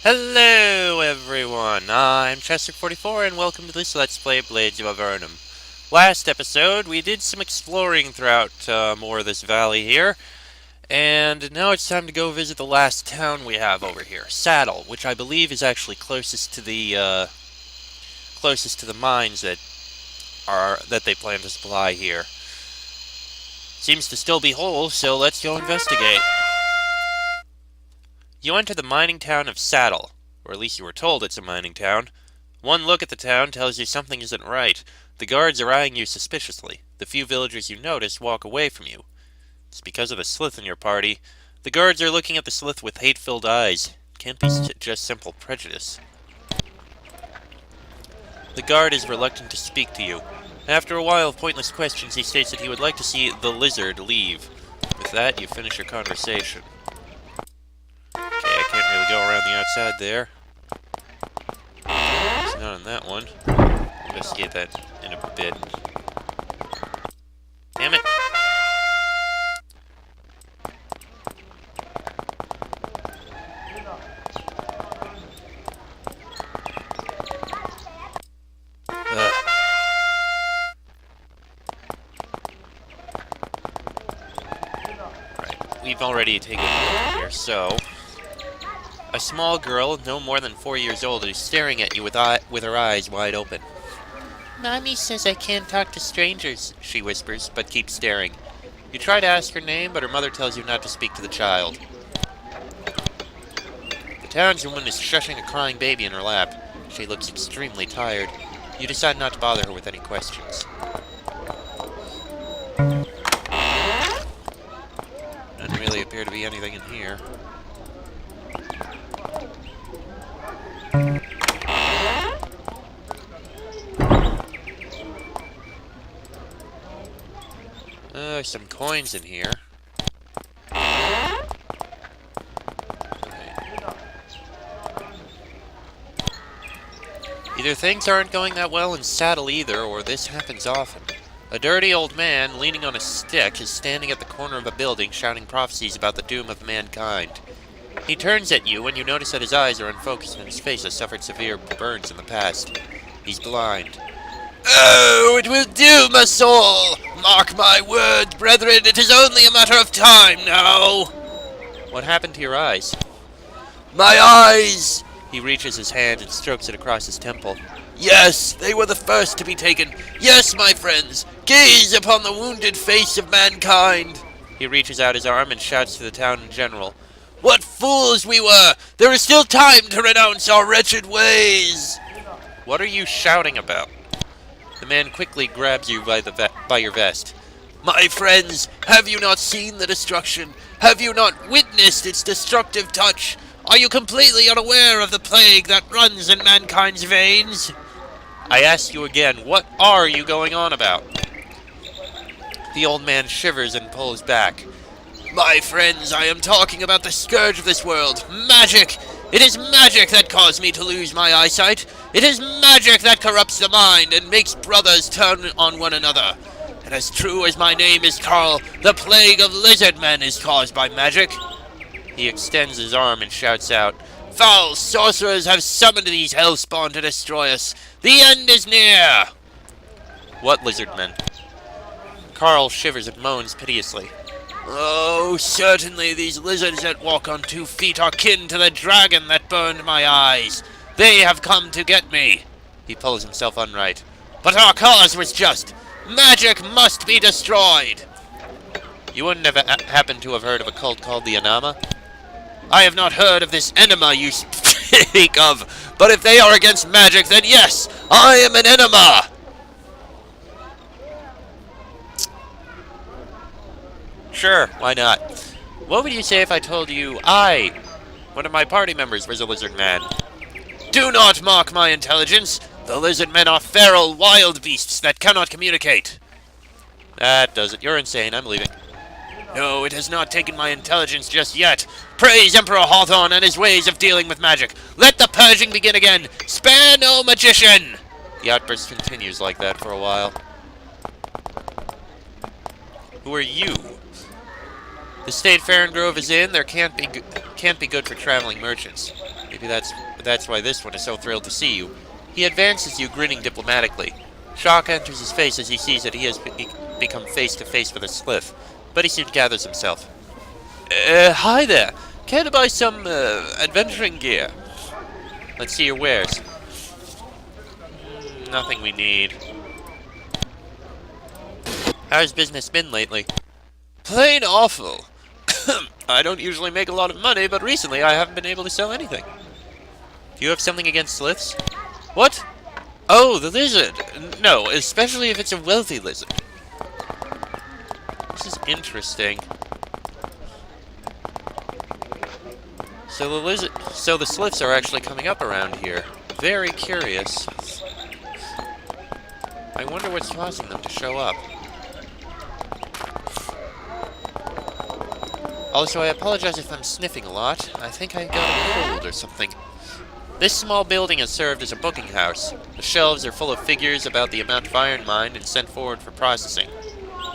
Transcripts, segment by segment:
Hello everyone, I'm Chester44 and welcome to this Let's Play Blades of Avernum. Last episode we did some exploring throughout more of this valley here, and now it's time to go visit the last town we have over here, Sattle, which I believe is actually closest to the mines that they plan to supply here. Seems to still be whole, so let's go investigate. You enter the mining town of Sattle, or at least you were told it's a mining town. One look at the town tells you something isn't right. The guards are eyeing you suspiciously. The few villagers you notice walk away from you. It's because of the slith in your party. The guards are looking at the slith with hate-filled eyes. Can't be just simple prejudice. The guard is reluctant to speak to you. After a while of pointless questions, he states that he would like to see the lizard leave. With that, you finish your conversation. Okay, I can't really go around the outside there. It's not on that one. I'll investigate that in a bit. Damn it! Right, we've already taken a look here, so... A small girl, no more than 4 years old, is staring at you with her eyes wide open. Mommy says I can't talk to strangers, she whispers, but keeps staring. You try to ask her name, but her mother tells you not to speak to the child. The townswoman is shushing a crying baby in her lap. She looks extremely tired. You decide not to bother her with any questions. Doesn't really appear to be anything in here. Some coins in here. Either things aren't going that well in Sattle either, or this happens often. A dirty old man, leaning on a stick, is standing at the corner of a building shouting prophecies about the doom of mankind. He turns at you and you notice that his eyes are unfocused and his face has suffered severe burns in the past. He's blind. Oh, it will doom us all! Mark my words, brethren, it is only a matter of time now! What happened to your eyes? My eyes! He reaches his hand and strokes it across his temple. Yes, they were the first to be taken. Yes, my friends, gaze upon the wounded face of mankind! He reaches out his arm and shouts to the town in general. What fools we were! There is still time to renounce our wretched ways! What are you shouting about? The man quickly grabs you by your vest. My friends, have you not seen the destruction? Have you not witnessed its destructive touch? Are you completely unaware of the plague that runs in mankind's veins? I ask you again, what are you going on about? The old man shivers and pulls back. My friends, I am talking about the scourge of this world, magic! It is magic that caused me to lose my eyesight. It is magic that corrupts the mind and makes brothers turn on one another. And as true as my name is Carl, the plague of lizard men is caused by magic. He extends his arm and shouts out, Foul sorcerers have summoned these hellspawn to destroy us. The end is near! What lizard men? Carl shivers and moans piteously. Oh, certainly these lizards that walk on 2 feet are kin to the dragon that burned my eyes. They have come to get me. He pulls himself upright. But our cause was just. Magic must be destroyed. You wouldn't have happened to have heard of a cult called the Enema? I have not heard of this enema you speak of, but if they are against magic, then yes, I am an enema. Sure, why not? What would you say if I told you one of my party members, was a lizard man? Do not mock my intelligence! The lizard men are feral, wild beasts that cannot communicate. That does it. You're insane. I'm leaving. No, it has not taken my intelligence just yet. Praise Emperor Hawthorne and his ways of dealing with magic. Let the purging begin again. Spare no magician! The outburst continues like that for a while. Who are you? The state Fair and Grove is in. There can't be good for traveling merchants. Maybe that's why this one is so thrilled to see you. He advances you, grinning diplomatically. Shock enters his face as he sees that he has become face to face with a slith, but he soon gathers himself. Hi there. Care to buy some adventuring gear? Let's see your wares. Nothing we need. How's business been lately? Plain awful. I don't usually make a lot of money, but recently I haven't been able to sell anything. Do you have something against sliths? What? Oh, the lizard. No, especially if it's a wealthy lizard. This is interesting. So the sliths are actually coming up around here. Very curious. I wonder what's causing them to show up. Also, I apologize if I'm sniffing a lot. I think I got a cold or something. This small building has served as a booking house. The shelves are full of figures about the amount of iron mined and sent forward for processing.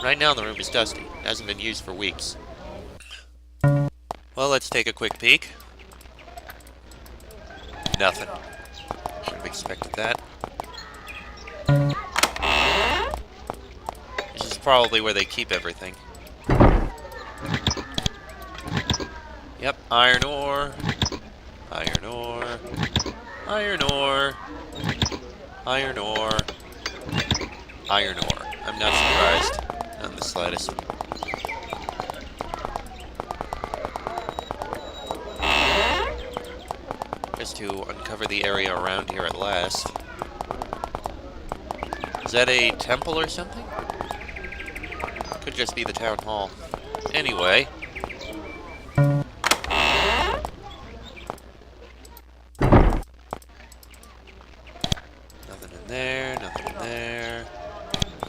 Right now the room is dusty. It hasn't been used for weeks. Well, let's take a quick peek. Nothing. Should have expected that. This is probably where they keep everything. Yep, iron ore. Iron ore. Iron ore. Iron ore. Iron ore. I'm not surprised. Not in the slightest. Just to uncover the area around here at last. Is that a temple or something? Could just be the town hall. Anyway. Nothing in there, nothing in there.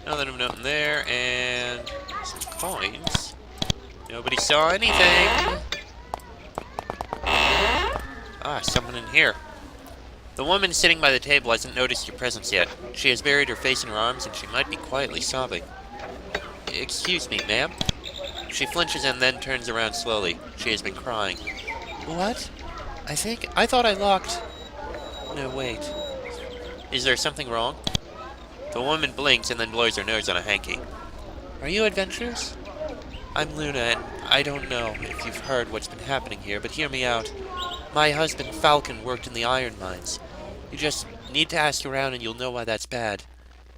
Nothing there, and some coins. Nobody saw anything. Ah, someone in here. The woman sitting by the table hasn't noticed your presence yet. She has buried her face in her arms and she might be quietly sobbing. Excuse me, ma'am. She flinches and then turns around slowly. She has been crying. What? I thought I locked... No, wait. Is there something wrong? The woman blinks and then blows her nose on a hanky. Are you adventurers? I'm Luna, and I don't know if you've heard what's been happening here, but hear me out. My husband, Falcon, worked in the iron mines. You just need to ask around and you'll know why that's bad.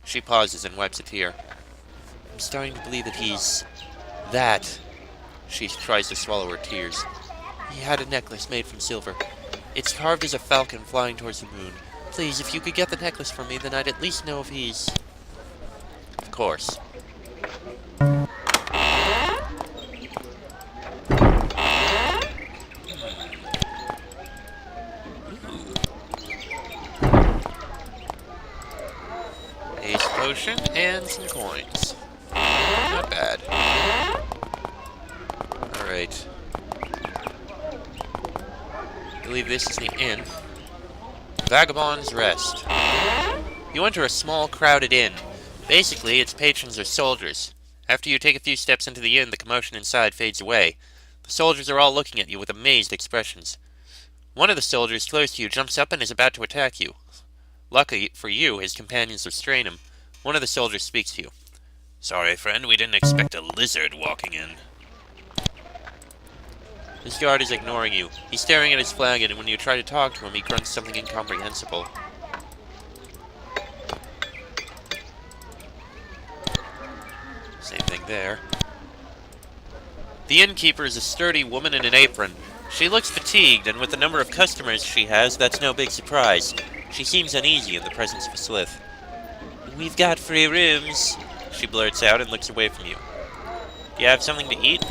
She pauses and wipes a tear. I'm starting to believe that he's... that. She tries to swallow her tears. He had a necklace made from silver. It's carved as a falcon flying towards the moon. Please, if you could get the necklace for me, then I'd at least know if he's... Of course. Ace potion and some coins. Not bad. Alright. I believe this is the inn. Vagabond's Rest. You enter a small, crowded inn. Basically, its patrons are soldiers. After you take a few steps into the inn, the commotion inside fades away. The soldiers are all looking at you with amazed expressions. One of the soldiers close to you jumps up and is about to attack you. Luckily for you, his companions restrain him. One of the soldiers speaks to you. Sorry, friend, we didn't expect a lizard walking in. This guard is ignoring you. He's staring at his flagon, and when you try to talk to him, he grunts something incomprehensible. Same thing there. The innkeeper is a sturdy woman in an apron. She looks fatigued, and with the number of customers she has, that's no big surprise. She seems uneasy in the presence of a slith. We've got free rooms, she blurts out and looks away from you. Do you have something to eat?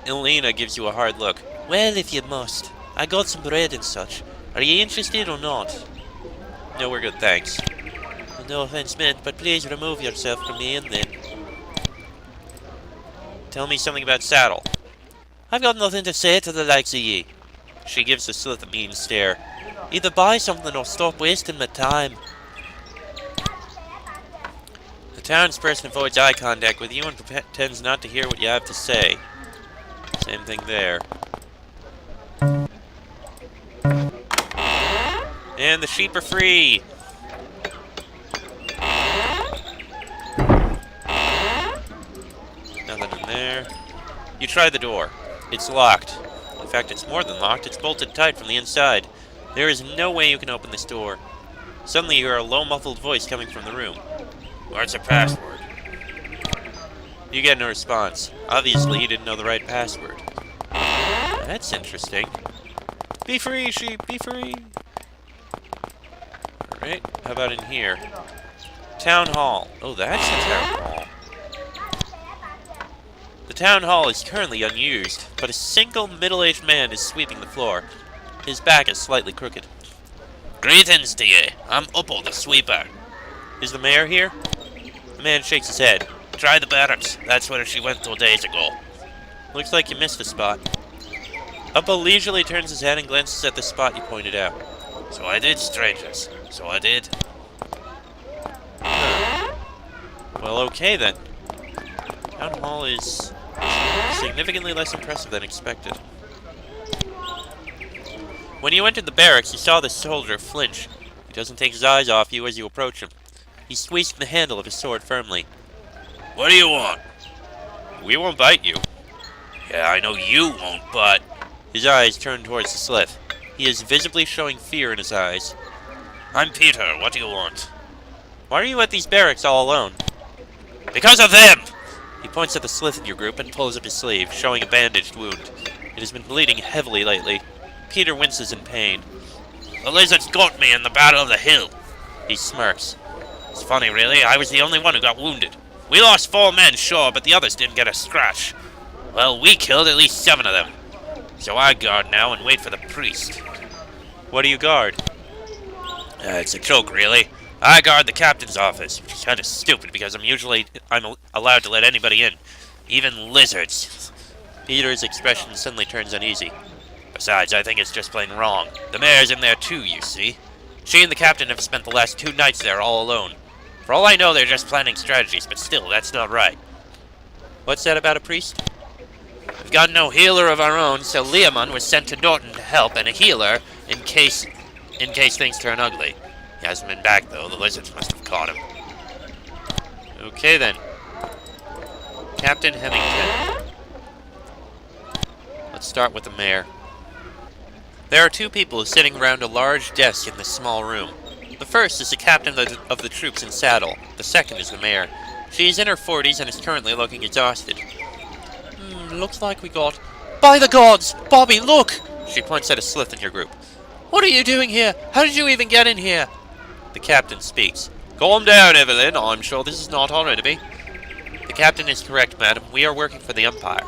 Elena gives you a hard look. Well, if you must. I got some bread and such. Are you interested or not? No, we're good, thanks. No offense meant, but please remove yourself from the inn then. Tell me something about Sattle. I've got nothing to say to the likes of ye. She gives the slith a mean stare. Either buy something or stop wasting my time. The townsperson avoids eye contact with you and pretends not to hear what you have to say. Same thing there. And the sheep are free! Nothing in there. You try the door. It's locked. In fact, it's more than locked. It's bolted tight from the inside. There is no way you can open this door. Suddenly you hear a low, muffled voice coming from the room. What's the password? You get no response. Obviously, you didn't know the right password. That's interesting. Be free, sheep! Be free! Alright, how about in here? Town Hall. Oh, that's the Town Hall. The Town Hall is currently unused, but a single middle-aged man is sweeping the floor. His back is slightly crooked. Greetings to ye. I'm Uppo the Sweeper. Is the mayor here? The man shakes his head. Try the barracks. That's where she went 2 days ago. Looks like you missed a spot. Uppo leisurely turns his head and glances at the spot you pointed out. So I did, strangers. So I did. Huh. Well, okay then. Town Hall is significantly less impressive than expected. When you entered the barracks, you saw the soldier flinch. He doesn't take his eyes off you as you approach him. He's squeezing the handle of his sword firmly. What do you want? We won't bite you. Yeah, I know you won't, but... His eyes turn towards the slith. He is visibly showing fear in his eyes. I'm Peter. What do you want? Why are you at these barracks all alone? Because of them! He points at the slith in your group and pulls up his sleeve, showing a bandaged wound. It has been bleeding heavily lately. Peter winces in pain. The lizards got me in the Battle of the Hill. He smirks. It's funny, really. I was the only one who got wounded. We lost 4 men, sure, but the others didn't get a scratch. Well, we killed at least 7 of them. So I guard now and wait for the priest. What do you guard? It's a joke, really. I guard the captain's office, which is kind of stupid because I'm allowed to let anybody in, even lizards. Peter's expression suddenly turns uneasy. Besides, I think it's just plain wrong. The mayor's in there too, you see. She and the captain have spent the last 2 nights there all alone. For all I know, they're just planning strategies, but still, that's not right. What's that about a priest? We've got no healer of our own, so Leomund was sent to Norton to help, and a healer in case things turn ugly. He hasn't been back, though. The lizards must have caught him. Okay, then. Captain Hemmington. Let's start with the mayor. There are 2 people sitting around a large desk in this small room. The first is the captain of the troops in Sattle. The second is the mayor. She is in her 40s and is currently looking exhausted. Looks like we got... By the gods! Bobby, look! She points at a slith in your group. What are you doing here? How did you even get in here? The captain speaks. Calm down, Evelyn. I'm sure this is not our enemy. The captain is correct, madam. We are working for the Empire.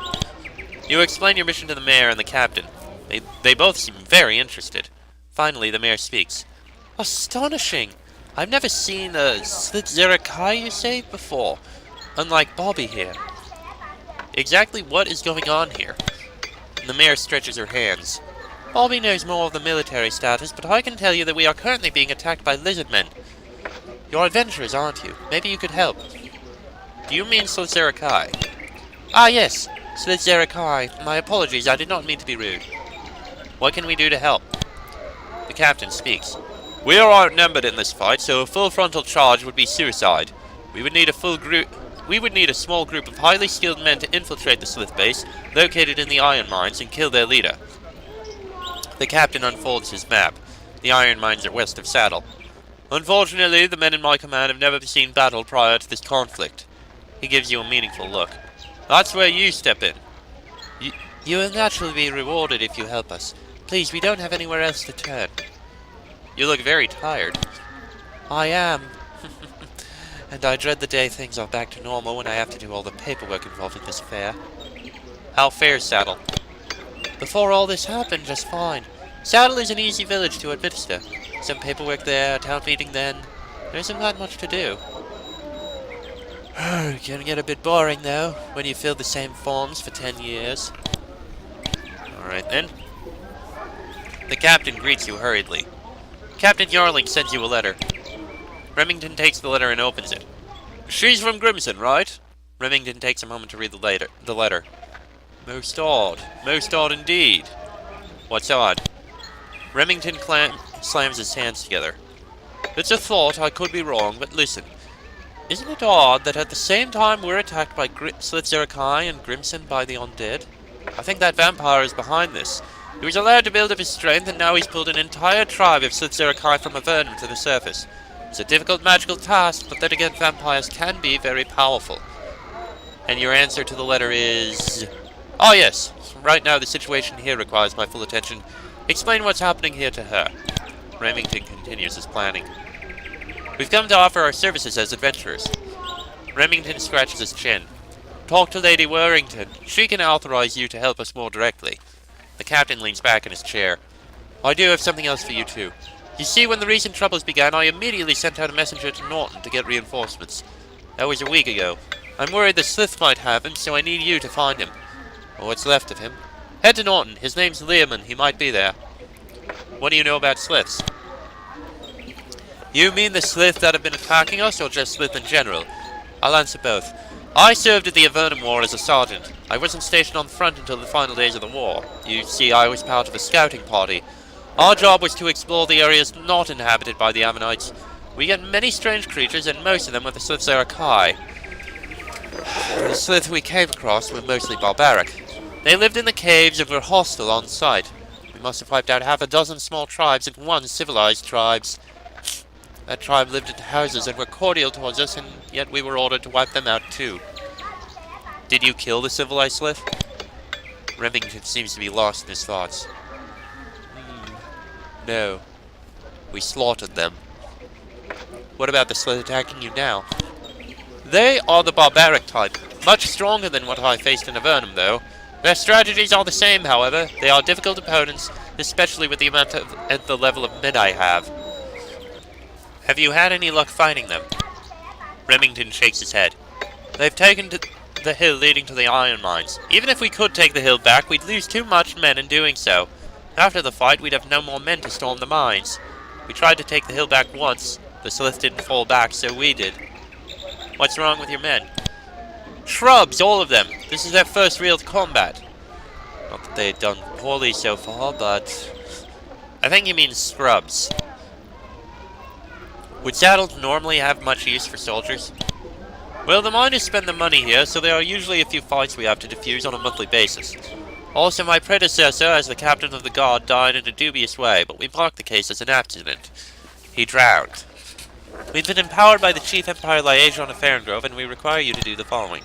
You explain your mission to the mayor and the captain. They both seem very interested. Finally, the mayor speaks. Astonishing! I've never seen a Slitzerekai, you say, before. Unlike Bobby here. Exactly what is going on here? The mayor stretches her hands. Bobby knows more of the military status, but I can tell you that we are currently being attacked by lizard men. You're adventurers, aren't you? Maybe you could help. Do you mean Slitzerekai? Ah, yes. Slitzerekai. My apologies, I did not mean to be rude. What can we do to help? The captain speaks. We are outnumbered in this fight, so a full frontal charge would be suicide. We would need a small group of highly skilled men to infiltrate the Slith base, located in the iron mines, and kill their leader. The captain unfolds his map. The iron mines are west of Sattle. Unfortunately, the men in my command have never seen battle prior to this conflict. He gives you a meaningful look. That's where you step in. You will naturally be rewarded if you help us. Please, we don't have anywhere else to turn. You look very tired. I am. And I dread the day things are back to normal when I have to do all the paperwork involved in this affair. How fares Sattle? Before all this happened, just fine. Sattle is an easy village to administer. Some paperwork there, a town meeting then. There isn't that much to do. It can get a bit boring, though, when you fill the same forms for 10 years. Alright, then. The captain greets you hurriedly. Captain Yarling sends you a letter. Remington takes the letter and opens it. She's from Grimson, right? Remington takes a moment to read the letter. Most odd indeed. What's odd? Remington slams his hands together. It's a thought, I could be wrong, but listen. Isn't it odd that at the same time we're attacked by Slithzerakai and Grimson by the undead? I think that vampire is behind this. He was allowed to build up his strength, and now he's pulled an entire tribe of Slithzerakai from Avernum to the surface. It's a difficult magical task, but then again, vampires can be very powerful. And your answer to the letter is... Oh yes, right now the situation here requires my full attention. Explain what's happening here to her. Remington continues his planning. We've come to offer our services as adventurers. Remington scratches his chin. Talk to Lady Warrington. She can authorize you to help us more directly. The captain leans back in his chair. I do have something else for you too. You see, when the recent troubles began, I immediately sent out a messenger to Norton to get reinforcements. That was a week ago. I'm worried the Slith might have him, so I need you to find him. Or what's left of him. Head to Norton. His name's Learman. He might be there. What do you know about Sliths? You mean the Slith that have been attacking us, or just Slith in general? I'll answer both. I served at the Avernum War as a sergeant. I wasn't stationed on the front until the final days of the war. You see, I was part of a scouting party. Our job was to explore the areas not inhabited by the Ammonites. We get many strange creatures, and most of them were the Slithzerakai. The Slith we came across were mostly barbaric. They lived in the caves and were hostile on sight. We must have wiped out half a dozen small tribes and one civilized tribe. That tribe lived in houses and were cordial towards us, and yet we were ordered to wipe them out too. Did you kill the civilized Slith? Remington seems to be lost in his thoughts. No. We slaughtered them. What about the Slith attacking you now? They are the barbaric type. Much stronger than what I faced in Avernum, though. Their strategies are the same, however. They are difficult opponents, especially with the amount of and the level of men I have. Have you had any luck finding them? Remington shakes his head. They've taken to the hill leading to the iron mines. Even if we could take the hill back, we'd lose too much men in doing so. After the fight, we'd have no more men to storm the mines. We tried to take the hill back once. The Slith didn't fall back, so we did. What's wrong with your men? Shrubs, all of them. This is their first real combat. Not that they've done poorly so far, but... I think you mean scrubs. Would Sattle normally have much use for soldiers? Well, the miners spend the money here, so there are usually a few fights we have to defuse on a monthly basis. Also, my predecessor, as the captain of the guard, died in a dubious way, but we marked the case as an accident. He drowned. We've been empowered by the Chief Empire Liaison of Faringrove, and we require you to do the following.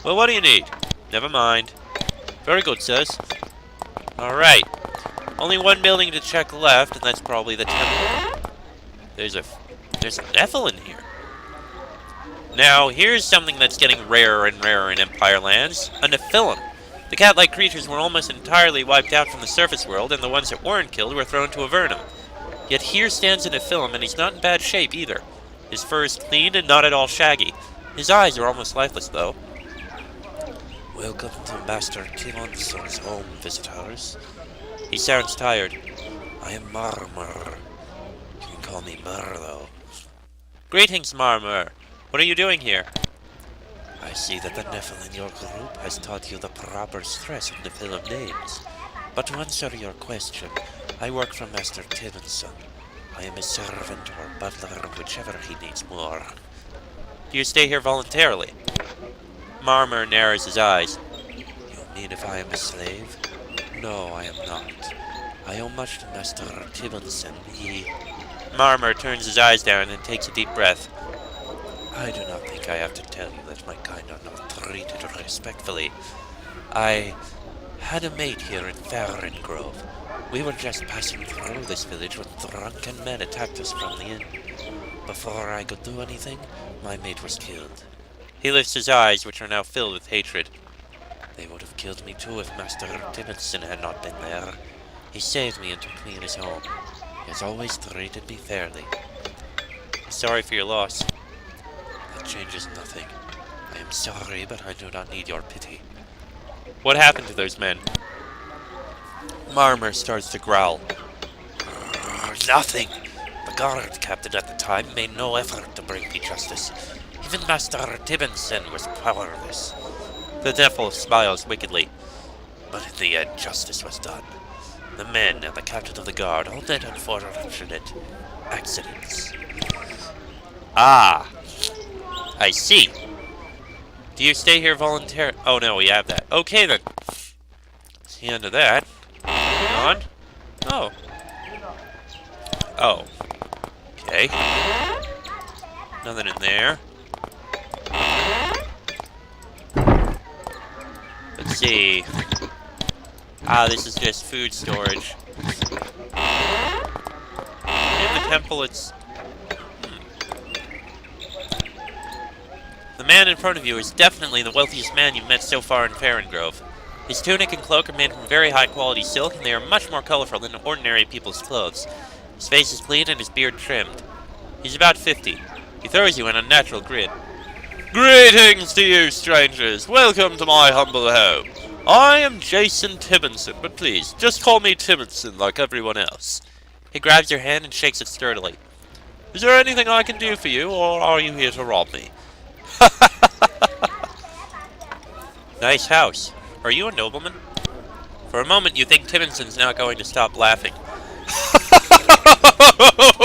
Well, what do you need? Never mind. Very good, sirs. Alright. Only one building to check left, and that's probably the temple. There's an Ethel in here. Now, here's something that's getting rarer and rarer in Empire lands. A Nephilim. The cat-like creatures were almost entirely wiped out from the surface world, and the ones that weren't killed were thrown to Avernum. Yet here stands a Nephilim, and he's not in bad shape either. His fur is clean and not at all shaggy. His eyes are almost lifeless, though. Welcome to Master Timonson's home, visitors. He sounds tired. I am Marmor. You can call me Mur, though. Greetings, Marmor. What are you doing here? I see that the Nephil in your group has taught you the proper stress of Nephilim names. But to answer your question, I work for Master Timonson. I am his servant or butler, whichever he needs more. Do you stay here voluntarily? Marmor narrows his eyes. You mean if I am a slave? No, I am not. I owe much to Master Timonson. Marmor turns his eyes down and takes a deep breath. I do not think I have to tell you that my kind are not treated respectfully. I had a mate here in Faringrove. We were just passing through this village when drunken men attacked us from the inn. Before I could do anything, my mate was killed. He lifts his eyes, which are now filled with hatred. They would have killed me too if Master Timonson had not been there. He saved me and took me in his home. He has always treated me fairly. Sorry for your loss. That changes nothing. I am sorry, but I do not need your pity. What happened to those men? Marmor starts to growl. Nothing! The guard captain at the time made no effort to bring me justice. Even Master Timonson was powerless. The devil smiles wickedly. But in the end, justice was done. The men and the captain of the guard, all dead unfortunate accidents. Ah, I see. Do you stay here voluntarily? Oh no, we have that. Okay then. That's the end of that. Moving on. Oh. Oh. Okay. Nothing in there. Let's see. Ah, this is just food storage. In the temple, it's... The man in front of you is definitely the wealthiest man you've met so far in Faringrove. His tunic and cloak are made from very high-quality silk, and they are much more colorful than ordinary people's clothes. His face is clean and his beard trimmed. He's about 50. He throws you an unnatural grin. Greetings to you, strangers. Welcome to my humble home. I am Jason Tibbinson, but please, just call me Tibbinson like everyone else. He grabs your hand and shakes it sturdily. Is there anything I can do for you, or are you here to rob me? Nice house. Are you a nobleman? For a moment, you think Tibbenson's not going to stop laughing.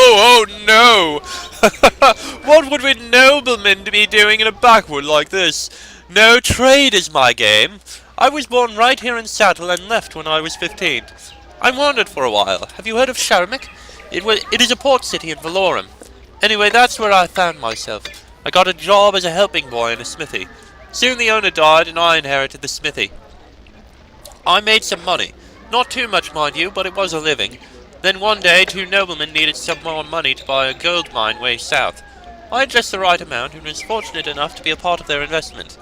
Oh no! What would we noblemen be doing in a backwood like this? No, trade is my game. I was born right here in Sattle and left when I was 15. I wandered for a while. Have you heard of Sharamik? It is a port city in Valorum. Anyway, that's where I found myself. I got a job as a helping boy in a smithy. Soon the owner died and I inherited the smithy. I made some money. Not too much, mind you, but it was a living. Then one day, two noblemen needed some more money to buy a gold mine way south. I had just the right amount and was fortunate enough to be a part of their investment.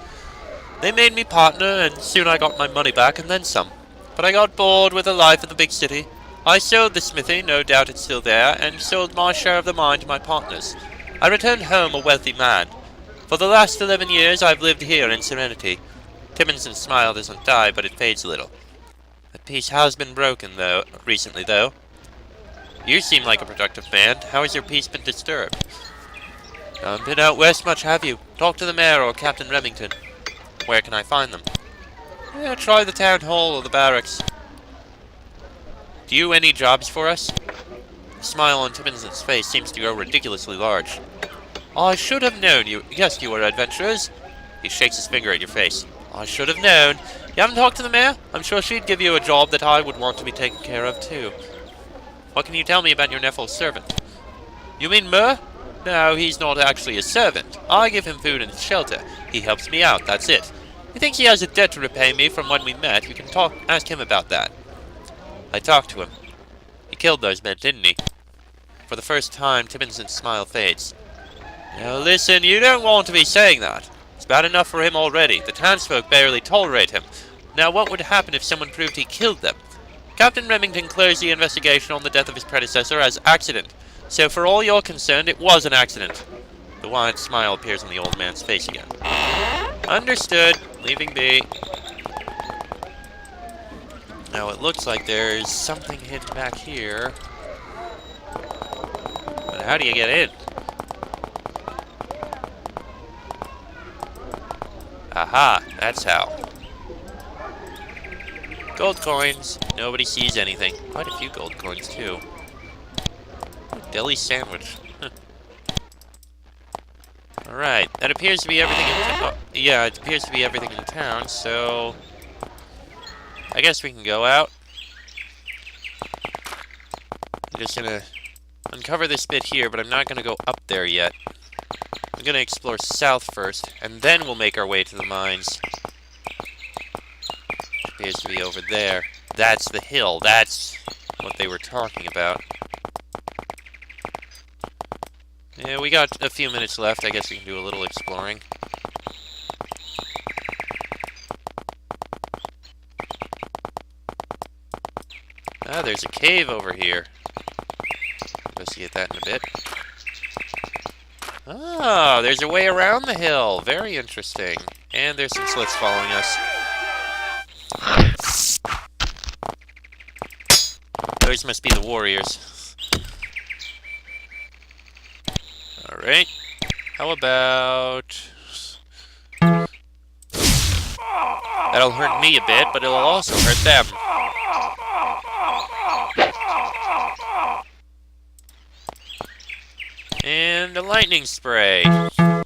They made me partner, and soon I got my money back and then some. But I got bored with the life of the big city. I sold the smithy, no doubt it's still there, and sold my share of the mine to my partners. I returned home a wealthy man. For the last 11 years, I've lived here in serenity. Tibbenson's smile doesn't die, but it fades a little. That peace has been broken, recently, though. You seem like a productive man. How has your peace been disturbed? Haven't been out west much, have you? Talk to the mayor or Captain Remington. Where can I find them? Yeah, try the town hall or the barracks. Do you any jobs for us? The smile on Tibbenson's face seems to grow ridiculously large. I should have known you. Guessed you were adventurers. He shakes his finger at your face. I should have known. You haven't talked to the mayor? I'm sure she'd give you a job that I would want to be taken care of, too. What can you tell me about your nephew's servant? You mean Mur? No, he's not actually a servant. I give him food and shelter. He helps me out, that's it. He thinks he has a debt to repay me from when we met. You can ask him about that. I talked to him. He killed those men, didn't he? For the first time, Tibbenson's smile fades. Now listen, you don't want to be saying that. It's bad enough for him already. The townsfolk barely tolerate him. Now what would happen if someone proved he killed them? Captain Remington closed the investigation on the death of his predecessor as accident. So for all you're concerned, it was an accident. The wide smile appears on the old man's face again. Understood. Leaving be. Now it looks like there's something hidden back here. But how do you get in? Aha, that's how. Gold coins. Nobody sees anything. Quite a few gold coins, too. Deli sandwich. Huh. Alright, that appears to be everything in town. Oh, yeah, it appears to be everything in town, so... I guess we can go out. I'm just gonna uncover this bit here, but I'm not gonna go up there yet. I'm gonna explore south first, and then we'll make our way to the mines. Appears to be over there. That's the hill. That's what they were talking about. Yeah, we got a few minutes left. I guess we can do a little exploring. Ah, there's a cave over here. Investigate that in a bit. Ah, there's a way around the hill. Very interesting. And there's some slits following us. Those must be the warriors. Alright. How about... That'll hurt me a bit, but it'll also hurt them. And a lightning spray. That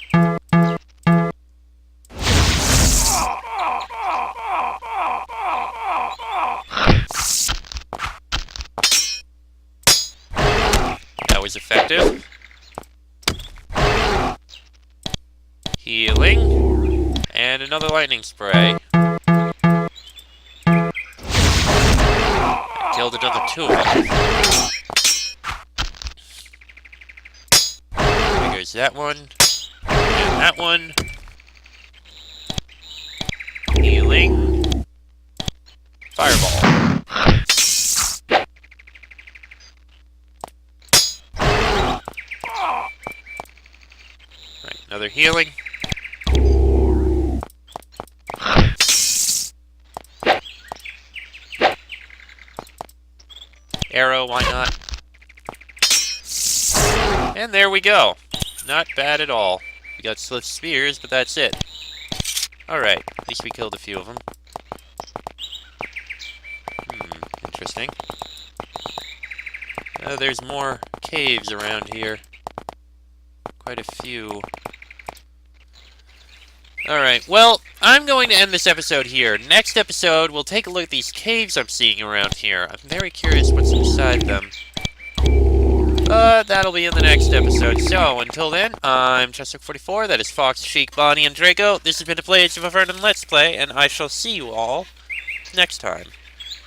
was effective. Healing. And another lightning spray. Killed another 2 of them. There goes that one. And that one. Healing. Fireball. Right, another healing. Arrow, why not? And there we go. Not bad at all. We got slit spears, but that's it. Alright, at least we killed a few of them. Interesting. There's more caves around here. Quite a few. Alright, well, I'm going to end this episode here. Next episode, we'll take a look at these caves I'm seeing around here. I'm very curious what's inside them. But that'll be in the next episode. So, until then, I'm Chester44, that is Fox, Sheik, Bonnie, and Draco. This has been a Players of Avernum Let's Play, and I shall see you all next time.